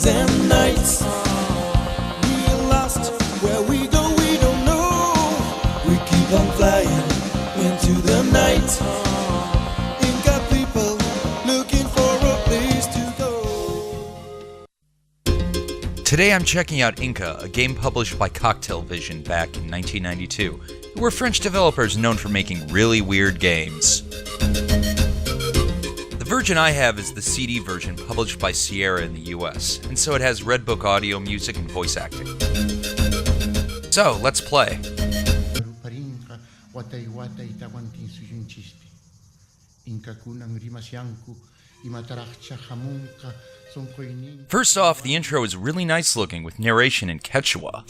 mornings and nights. We're lost, where we go we don't know. We keep on flying into the night. Inca people looking for a place to go. Today I'm checking out Inca, a game published by Cocktail Vision back in 1992, who were French developers known for making really weird games. The version I have is the CD version published by Sierra in the US, and so it has Redbook audio, music, and voice acting. So, let's play. First off, the intro is really nice looking with narration in Quechua.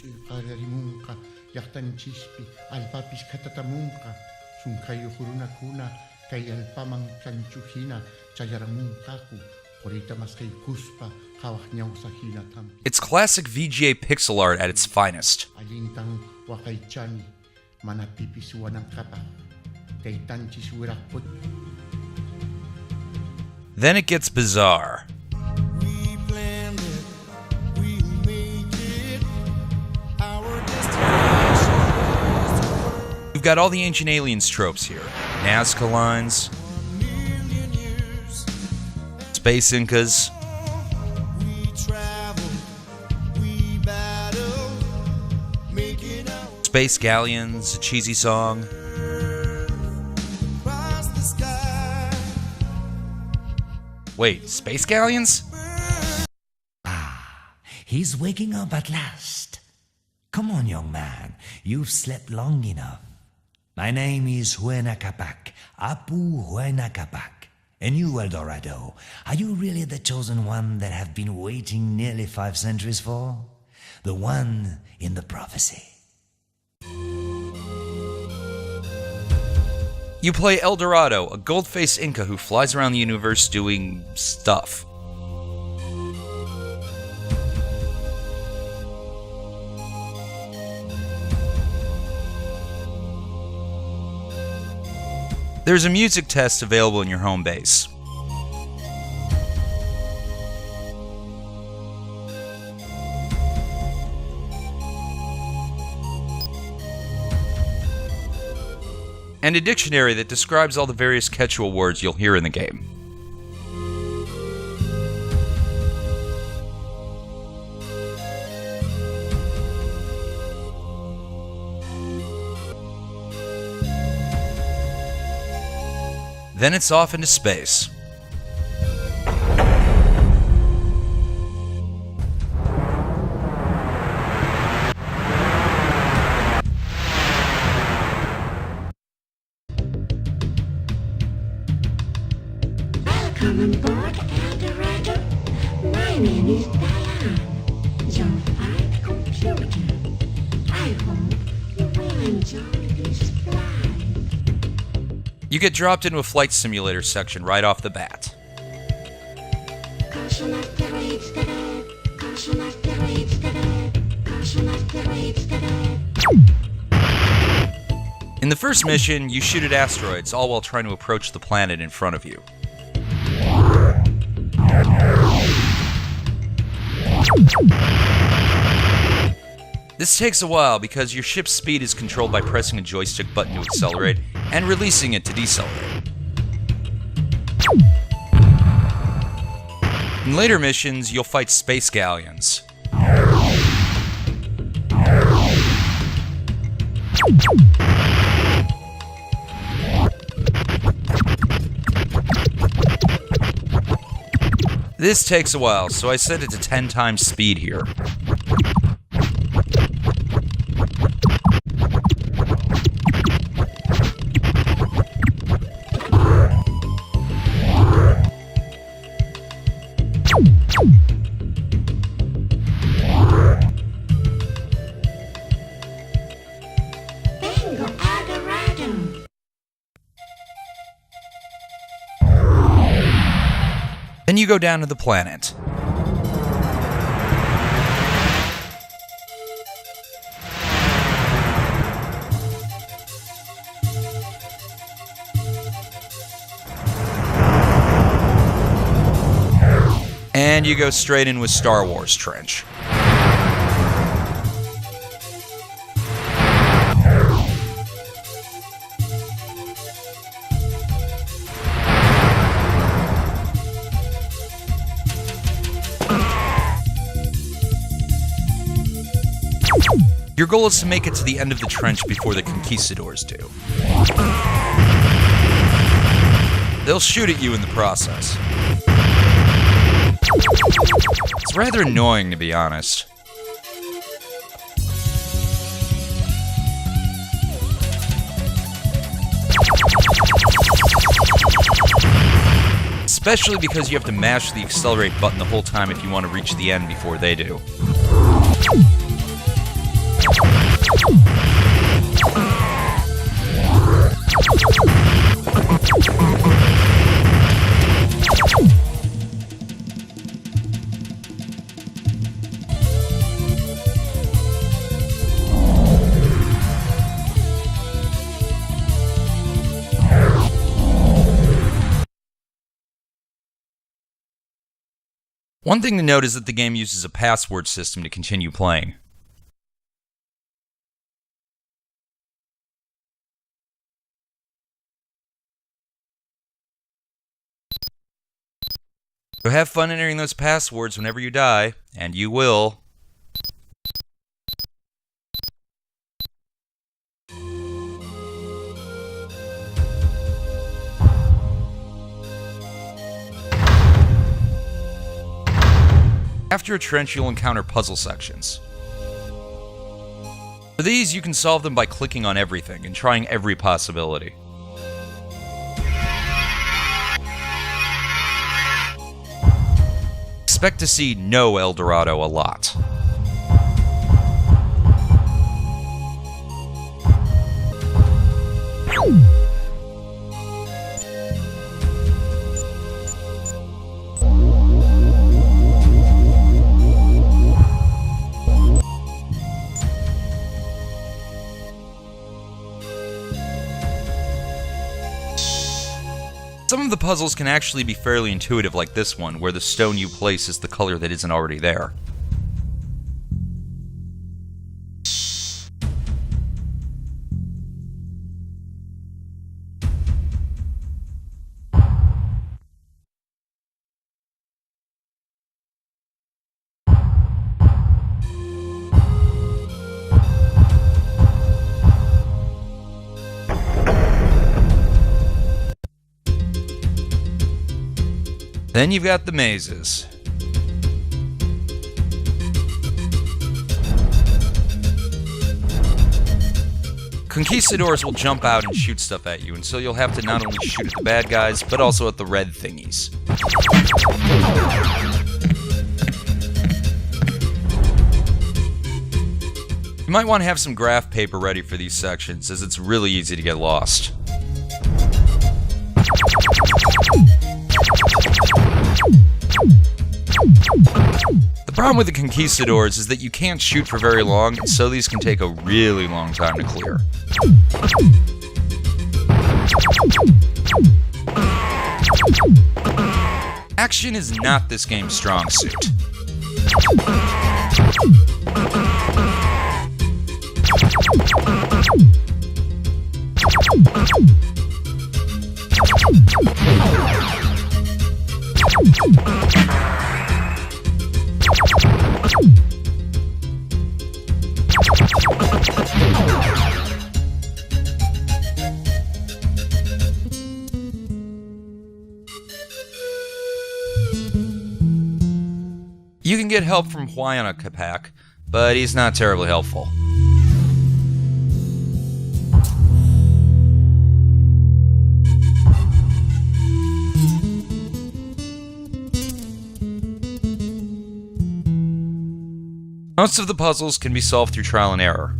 It's classic VGA pixel art at its finest. Then it gets bizarre. We planned it, we made it, our destination. We've got all the Ancient Aliens tropes here. Nazca lines, Space Incas, We traveled, we battled, making our Space Galleons, a cheesy song. across the sky. Wait, Space Galleons? He's waking up at last. Come on, young man. You've slept long enough. My name is Huayna Capac, Apu Huayna Capac. And you, El Dorado, are you really the chosen one that have been waiting nearly 5 centuries for? The one in the prophecy. You play El Dorado, a gold-faced Inca who flies around the universe doing stuff. There's a music test available in your home base. And a dictionary that describes all the various Quechua words you'll hear in the game. Then it's off into space. Welcome on board El Dorado. My name is Diane, your flight computer. I hope you will enjoy this flight. You get dropped into a flight simulator section right off the bat. Caution asteroids today. Caution asteroids today. Caution asteroids today. In the first mission, you shoot at asteroids, all while trying to approach the planet in front of you. This takes a while because your ship's speed is controlled by pressing a joystick button to accelerate and releasing it to decelerate. In later missions, you'll fight space galleons. This takes a while, so I set it to 10 times speed here. Bingo El Dorado. Then you go down to the planet. And you go straight in with Star Wars Trench. Your goal is to make it to the end of the trench before the conquistadors do. They'll shoot at you in the process. It's rather annoying, to be honest. Especially because you have to mash the accelerate button the whole time if you want to reach the end before they do. One thing to note is that the game uses a password system to continue playing. So have fun entering those passwords whenever you die, and you will. After a trench, you'll encounter puzzle sections. For these, you can solve them by clicking on everything and trying every possibility. Expect to see no El Dorado a lot. Some of the puzzles can actually be fairly intuitive, like this one, where the stone you place is the color that isn't already there. Then you've got the mazes. Conquistadors will jump out and shoot stuff at you, and so you'll have to not only shoot at the bad guys, but also at the red thingies. You might want to have some graph paper ready for these sections, as it's really easy to get lost. The problem with the Conquistadors is that you can't shoot for very long, and so these can take a really long time to clear. Action is not this game's strong suit. You can get help from Huayna Capac, but he's not terribly helpful. Most of the puzzles can be solved through trial and error.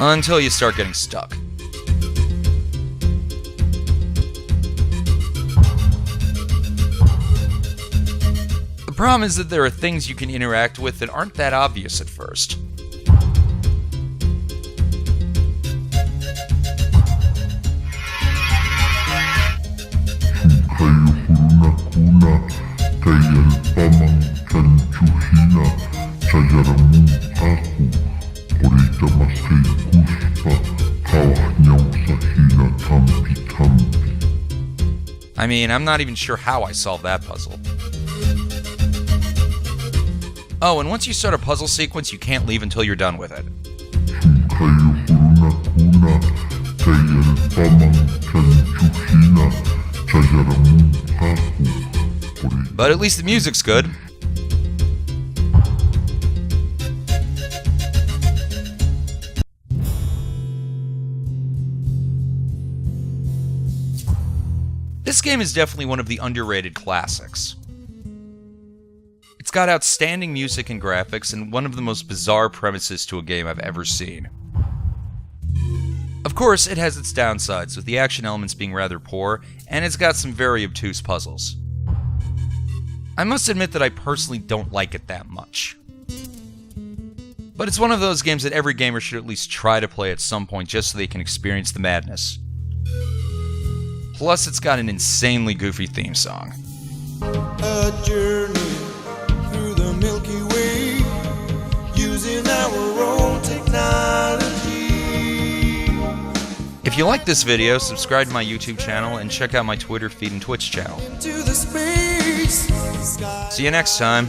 Until you start getting stuck. The problem is that there are things you can interact with that aren't that obvious at first. I mean, I'm not even sure how I solved that puzzle. Oh, and once you start a puzzle sequence, you can't leave until you're done with it. But at least the music's good. This game is definitely one of the underrated classics. It's got outstanding music and graphics and one of the most bizarre premises to a game I've ever seen. Of course, it has its downsides, with the action elements being rather poor, and it's got some very obtuse puzzles. I must admit that I personally don't like it that much. But it's one of those games that every gamer should at least try to play at some point just so they can experience the madness. Plus, it's got an insanely goofy theme song. A journey through the Milky Way, using our own technology. If you like this video, subscribe to my YouTube channel and check out my Twitter feed and Twitch channel. Into the space. See you next time.